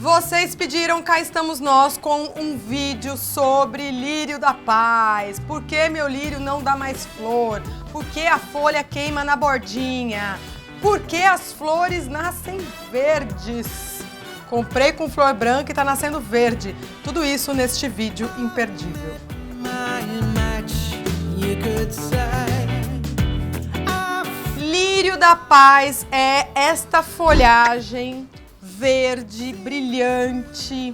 Vocês pediram, cá estamos nós com um vídeo sobre lírio da paz. Por que meu lírio não dá mais flor? Por que a folha queima na bordinha? Por que as flores nascem verdes? Comprei com flor branca e tá nascendo verde. Tudo isso neste vídeo imperdível. Lírio da paz é esta folhagem verde, brilhante,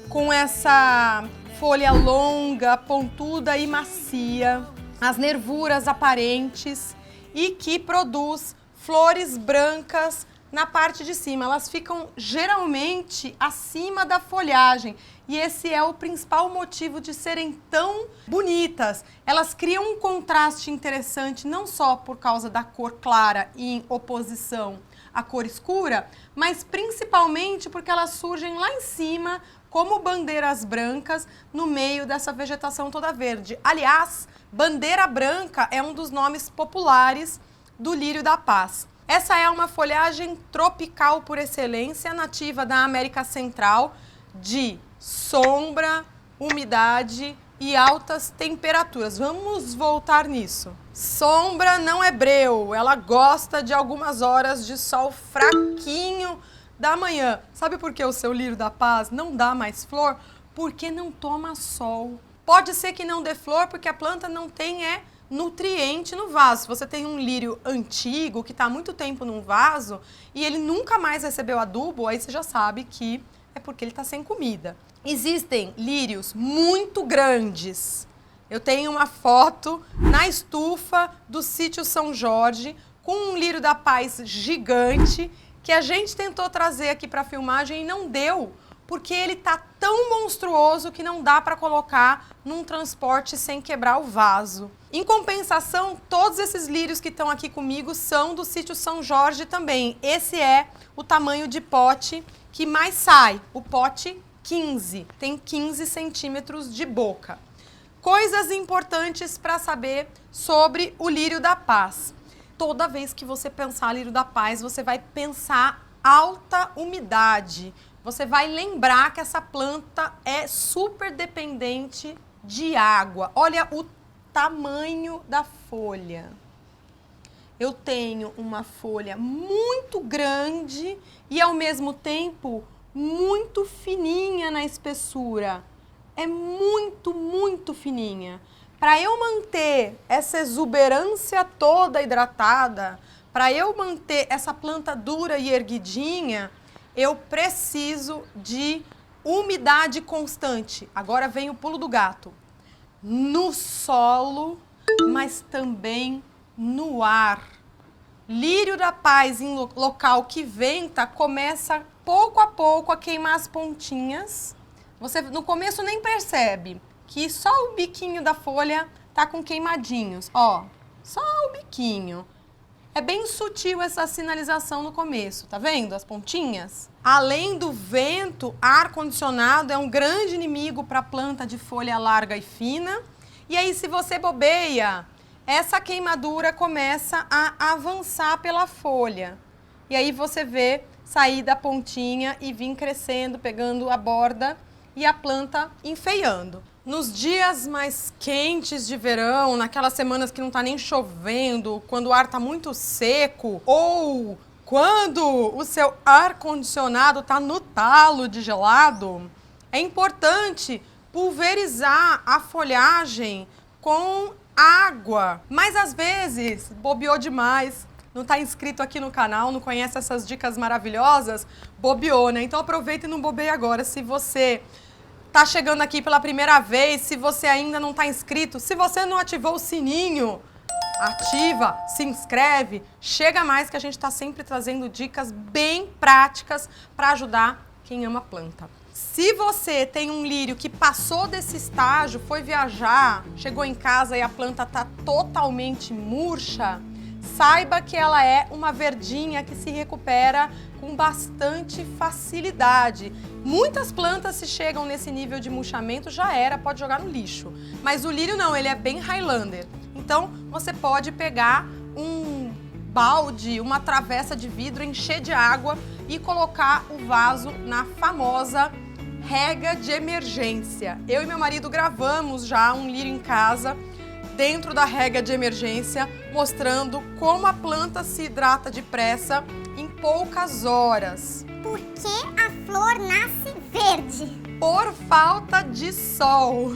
com essa folha longa, pontuda e macia, as nervuras aparentes e que produz flores brancas na parte de cima. Elas ficam geralmente acima da folhagem e esse é o principal motivo de serem tão bonitas. Elas criam um contraste interessante não só por causa da cor clara em oposição à cor escura, mas principalmente porque elas surgem lá em cima como bandeiras brancas no meio dessa vegetação toda verde. Aliás, bandeira branca é um dos nomes populares do lírio da paz. Essa é uma folhagem tropical por excelência, nativa da América Central, de sombra, umidade e altas temperaturas. Vamos voltar nisso. Sombra não é breu, ela gosta de algumas horas de sol fraquinho da manhã. Sabe por que o seu lírio da paz não dá mais flor? Porque não toma sol. Pode ser que não dê flor porque a planta não tem nutriente no vaso. Se você tem um lírio antigo que está há muito tempo num vaso e ele nunca mais recebeu adubo, aí você já sabe que é porque ele está sem comida. Existem lírios muito grandes. Eu tenho uma foto na estufa do sítio São Jorge com um lírio da paz gigante que a gente tentou trazer aqui para a filmagem e não deu, porque ele tá tão monstruoso que não dá para colocar num transporte sem quebrar o vaso. Em compensação, todos esses lírios que estão aqui comigo são do sítio São Jorge também. Esse é o tamanho de pote que mais sai, o pote 15, tem 15 centímetros de boca. Coisas importantes para saber sobre o lírio da paz. Toda vez que você pensar lírio da paz, você vai pensar alta umidade. Você vai lembrar que essa planta é super dependente de água. Olha o tamanho da folha. Eu tenho uma folha muito grande e ao mesmo tempo muito fininha na espessura. É muito, muito fininha. Para eu manter essa exuberância toda hidratada, para eu manter essa planta dura e erguidinha, eu preciso de umidade constante. Agora vem o pulo do gato. No solo, mas também no ar. Lírio da paz em local que venta começa pouco a pouco a queimar as pontinhas. Você no começo nem percebe que só o biquinho da folha tá com queimadinhos. Ó, só o biquinho. É bem sutil essa sinalização no começo, tá vendo as pontinhas? Além do vento, ar-condicionado é um grande inimigo para planta de folha larga e fina. E aí, se você bobeia, essa queimadura começa a avançar pela folha. E aí você vê sair da pontinha e vir crescendo, pegando a borda e a planta enfeiando. Nos dias mais quentes de verão, naquelas semanas que não tá nem chovendo, quando o ar tá muito seco, ou quando o seu ar-condicionado tá no talo de gelado, é importante pulverizar a folhagem com água. Mas às vezes, bobeou demais, não tá inscrito aqui no canal, não conhece essas dicas maravilhosas, bobeou, né? Então aproveita e não bobeie agora. Se você tá chegando aqui pela primeira vez, se você ainda não tá inscrito, se você não ativou o sininho, ativa, se inscreve, chega mais que a gente tá sempre trazendo dicas bem práticas para ajudar quem ama planta. Se você tem um lírio que passou desse estágio, foi viajar, chegou em casa e a planta tá totalmente murcha, saiba que ela é uma verdinha que se recupera com bastante facilidade. Muitas plantas, se chegam nesse nível de murchamento, já era, pode jogar no lixo. Mas o lírio não, ele é bem Highlander. Então, você pode pegar um balde, uma travessa de vidro, encher de água e colocar o vaso na famosa rega de emergência. Eu e meu marido gravamos já um lírio em casa, dentro da rega de emergência, mostrando como a planta se hidrata depressa em poucas horas. Por que a flor nasce verde? Por falta de sol.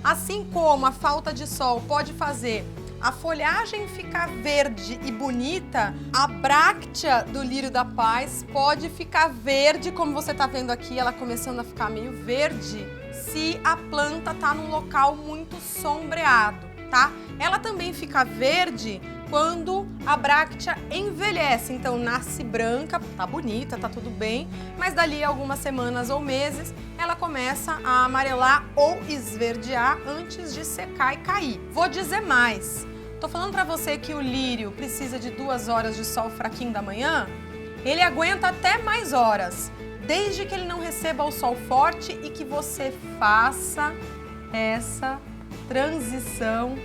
Assim como a falta de sol pode fazer a folhagem ficar verde e bonita, a bráctea do lírio da paz pode ficar verde, como você está vendo aqui, ela começando a ficar meio verde, se a planta está num local muito sombreado, tá? Ela também fica verde quando a bráctea envelhece, então nasce branca, tá bonita, tá tudo bem, mas dali a algumas semanas ou meses ela começa a amarelar ou esverdear antes de secar e cair. Vou dizer mais, tô falando pra você que o lírio precisa de 2 horas de sol fraquinho da manhã, ele aguenta até mais horas, desde que ele não receba o sol forte e que você faça essa transição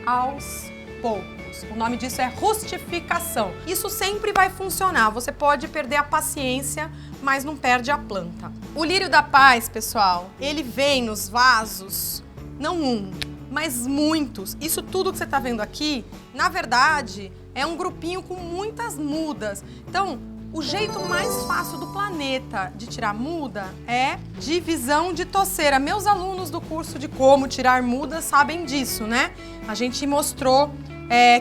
aos poucos. O nome disso é rustificação. Isso sempre vai funcionar. Você pode perder a paciência, mas não perde a planta. O lírio da paz, pessoal, ele vem nos vasos, não um, mas muitos. Isso tudo que você está vendo aqui, na verdade, é um grupinho com muitas mudas. Então, o jeito mais fácil do planeta de tirar muda é divisão de toceira. Meus alunos do curso de como tirar mudas sabem disso, né? A gente mostrou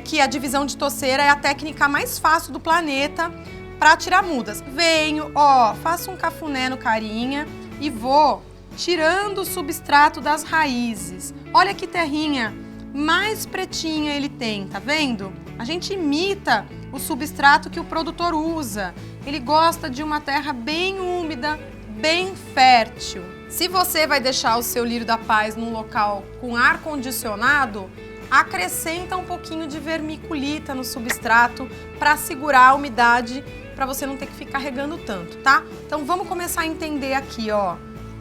que a divisão de toceira é a técnica mais fácil do planeta para tirar mudas. Venho, ó, faço um cafuné no carinha e vou tirando o substrato das raízes. Olha que terrinha mais pretinha ele tem, tá vendo? A gente imita o substrato que o produtor usa. Ele gosta de uma terra bem úmida, bem fértil. Se você vai deixar o seu lírio da paz num local com ar condicionado, acrescenta um pouquinho de vermiculita no substrato para segurar a umidade, para você não ter que ficar regando tanto, tá? Então vamos começar a entender aqui, ó.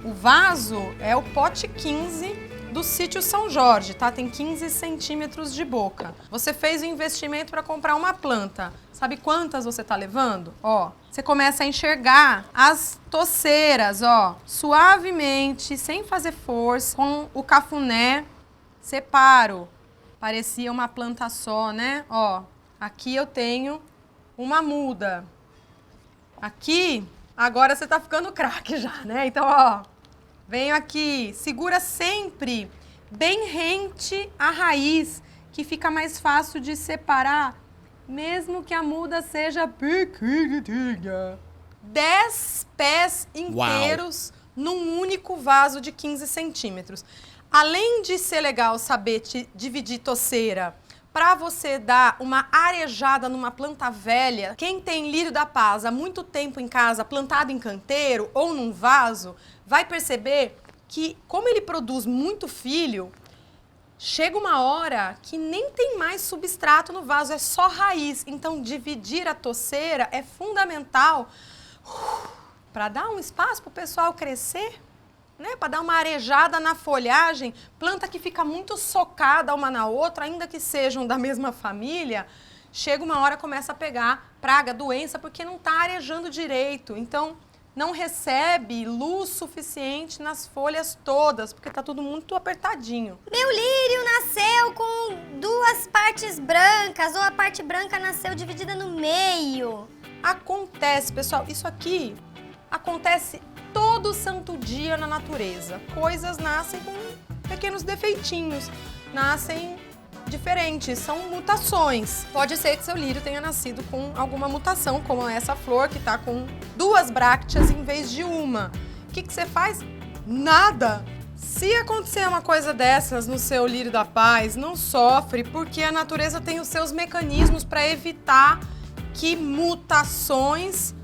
O vaso é o pote 15 do sítio São Jorge, tá? Tem 15 centímetros de boca. Você fez o investimento para comprar uma planta. Sabe quantas você tá levando? Ó, você começa a enxergar as toceiras, ó, suavemente, sem fazer força, com o cafuné, separo. Parecia uma planta só, né? Ó, aqui eu tenho uma muda. Aqui, agora você tá ficando craque já, né? Então, ó, venho aqui, segura sempre bem rente a raiz, que fica mais fácil de separar, mesmo que a muda seja pequenininha. 10 pés inteiros num único vaso de 15 centímetros. Além de ser legal saber dividir toceira para você dar uma arejada numa planta velha, quem tem lírio da paz há muito tempo em casa, plantado em canteiro ou num vaso, vai perceber que, como ele produz muito filho, chega uma hora que nem tem mais substrato no vaso, é só raiz. Então, dividir a toceira é fundamental para dar um espaço para o pessoal crescer, né? Para dar uma arejada na folhagem, planta que fica muito socada uma na outra, ainda que sejam da mesma família, chega uma hora começa a pegar praga, doença, porque não está arejando direito. Então, não recebe luz suficiente nas folhas todas, porque está tudo muito apertadinho. Meu lírio nasceu com 2 partes brancas, ou a parte branca nasceu dividida no meio. Acontece, pessoal, isso aqui acontece todo santo dia na natureza. Coisas nascem com pequenos defeitinhos, nascem diferentes, são mutações. Pode ser que seu lírio tenha nascido com alguma mutação, como essa flor que está com 2 brácteas em vez de uma. O que você faz? Nada! Se acontecer uma coisa dessas no seu lírio da paz, não sofre, porque a natureza tem os seus mecanismos para evitar que mutações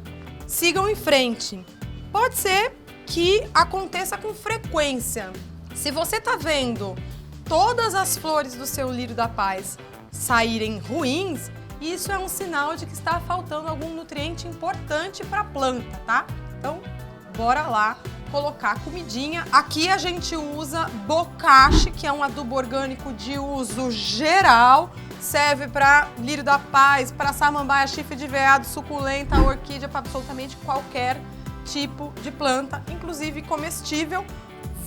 sigam em frente. Pode ser que aconteça com frequência. Se você está vendo todas as flores do seu lírio da paz saírem ruins, isso é um sinal de que está faltando algum nutriente importante para a planta, tá? Então, bora lá colocar comidinha. Aqui a gente usa bocashi, que é um adubo orgânico de uso geral. Serve para lírio da paz, para samambaia, chifre de veado, suculenta, orquídea, para absolutamente qualquer tipo de planta, inclusive comestível.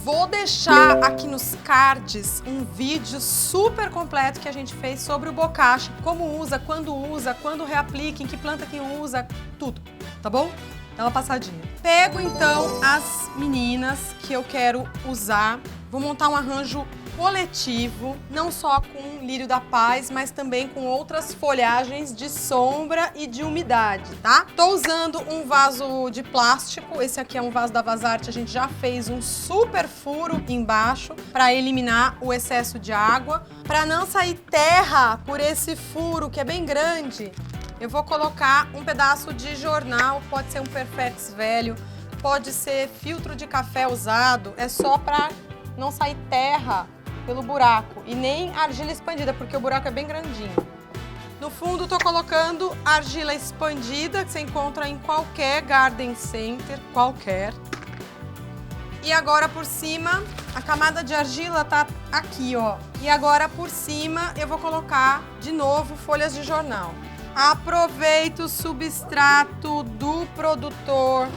Vou deixar aqui nos cards um vídeo super completo que a gente fez sobre o bocashi, como usa, quando reaplica, em que planta que usa, tudo, tá bom? Dá uma passadinha. Pego então as meninas que eu quero usar, vou montar um arranjo coletivo, não só com lírio da paz, mas também com outras folhagens de sombra e de umidade, tá? Tô usando um vaso de plástico, esse aqui é um vaso da Vazarte, a gente já fez um super furo embaixo para eliminar o excesso de água. Para não sair terra por esse furo, que é bem grande, eu vou colocar um pedaço de jornal, pode ser um Perfex velho, pode ser filtro de café usado, é só para não sair terra pelo buraco e nem argila expandida, porque o buraco é bem grandinho. No fundo, tô colocando argila expandida, que você encontra em qualquer garden center, qualquer. E agora por cima, a camada de argila tá aqui, ó. E agora por cima eu vou colocar de novo folhas de jornal. Aproveito o substrato do produtor,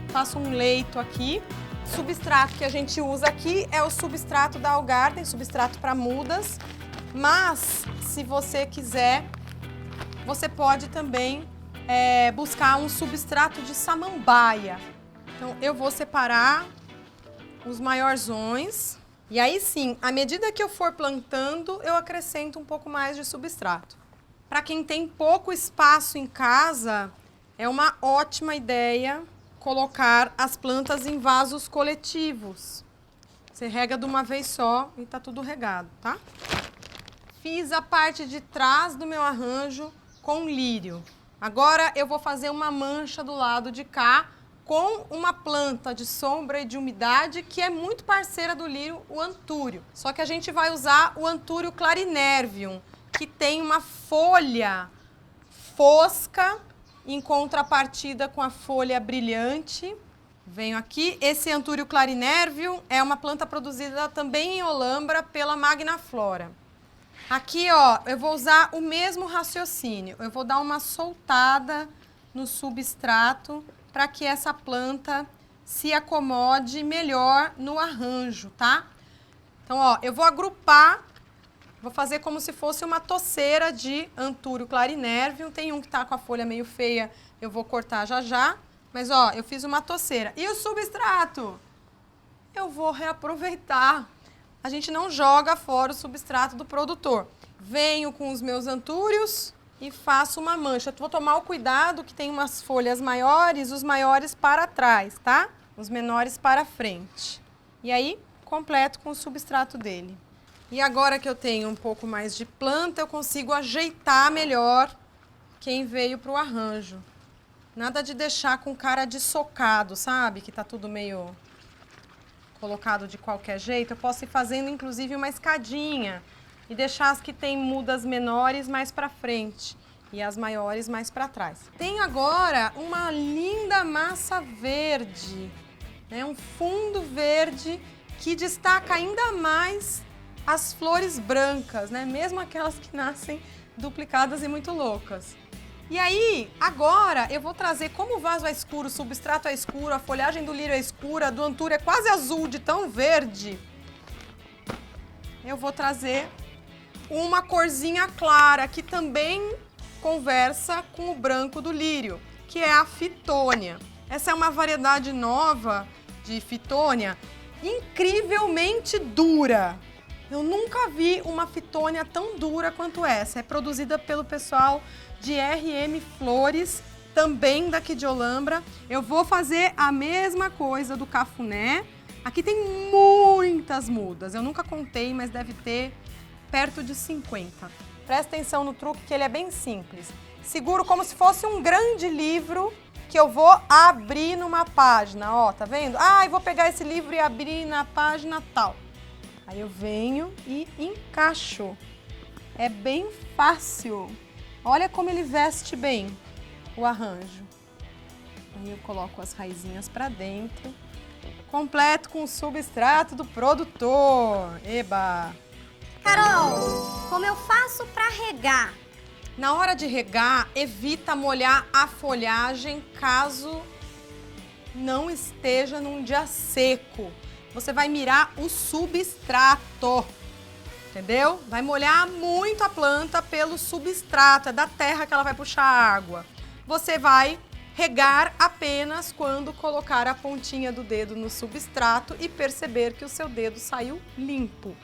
faço um leito aqui. Substrato que a gente usa aqui é o substrato da Allgarden, substrato para mudas, mas se você quiser, você pode também buscar um substrato de samambaia. Então eu vou separar os maiorzões e aí sim, à medida que eu for plantando, eu acrescento um pouco mais de substrato. Para quem tem pouco espaço em casa, é uma ótima ideia colocar as plantas em vasos coletivos. Você rega de uma vez só e tá tudo regado, tá? Fiz a parte de trás do meu arranjo com lírio. Agora eu vou fazer uma mancha do lado de cá com uma planta de sombra e de umidade que é muito parceira do lírio, o antúrio. Só que a gente vai usar o antúrio clarinervium, que tem uma folha fosca em contrapartida com a folha brilhante. Venho aqui, esse Antúrio clarinervium é uma planta produzida também em Olambra pela Magnaflora. Aqui, ó, eu vou usar o mesmo raciocínio. Eu vou dar uma soltada no substrato para que essa planta se acomode melhor no arranjo, tá? Então, ó, eu vou agrupar. Vou fazer como se fosse uma toceira de Antúrio clarinervium. Tem um que tá com a folha meio feia, eu vou cortar já já. Mas, ó, eu fiz uma toceira. E o substrato? Eu vou reaproveitar. A gente não joga fora o substrato do produtor. Venho com os meus antúrios e faço uma mancha. Vou tomar o cuidado que tem umas folhas maiores, os maiores para trás, tá? Os menores para frente. E aí, completo com o substrato dele. E agora que eu tenho um pouco mais de planta, eu consigo ajeitar melhor quem veio para o arranjo. Nada de deixar com cara de socado, sabe? Que tá tudo meio colocado de qualquer jeito. Eu posso ir fazendo, inclusive, uma escadinha e deixar as que tem mudas menores mais para frente e as maiores mais para trás. Tenho agora uma linda massa verde, né? Um fundo verde que destaca ainda mais as flores brancas, né? Mesmo aquelas que nascem duplicadas e muito loucas. E aí, agora eu vou trazer, como o vaso é escuro, o substrato é escuro, a folhagem do lírio é escura, do antúrio é quase azul de tão verde, eu vou trazer uma corzinha clara que também conversa com o branco do lírio, que é a fitônia. Essa é uma variedade nova de fitônia, incrivelmente dura. Eu nunca vi uma fitônia tão dura quanto essa. É produzida pelo pessoal de RM Flores, também daqui de Olambra. Eu vou fazer a mesma coisa do cafuné. Aqui tem muitas mudas. Eu nunca contei, mas deve ter perto de 50. Presta atenção no truque, que ele é bem simples. Seguro como se fosse um grande livro que eu vou abrir numa página. Ó, tá vendo? Ah, eu vou pegar esse livro e abrir na página tal. Aí eu venho e encaixo. É bem fácil. Olha como ele veste bem o arranjo. Aí eu coloco as raizinhas para dentro. completo com o substrato do produtor. Eba! Carol, como eu faço para regar? Na hora de regar, evita molhar a folhagem caso não esteja num dia seco. Você vai mirar o substrato, entendeu? Vai molhar muito a planta pelo substrato, é da terra que ela vai puxar água. Você vai regar apenas quando colocar a pontinha do dedo no substrato e perceber que o seu dedo saiu limpo.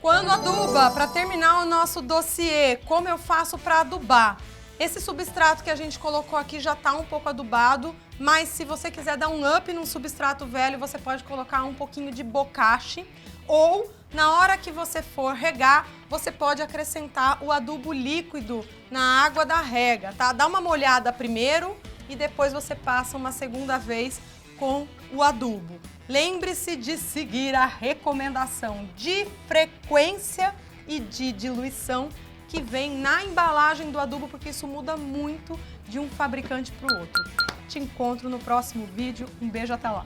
Quando aduba, para terminar o nosso dossiê, como eu faço para adubar? Esse substrato que a gente colocou aqui já está um pouco adubado, mas se você quiser dar um up num substrato velho, você pode colocar um pouquinho de bocache ou, na hora que você for regar, você pode acrescentar o adubo líquido na água da rega, tá? Dá uma molhada primeiro e depois você passa uma segunda vez com o adubo. Lembre-se de seguir a recomendação de frequência e de diluição que vem na embalagem do adubo, porque isso muda muito de um fabricante para o outro. Te encontro no próximo vídeo. Um beijo, até lá!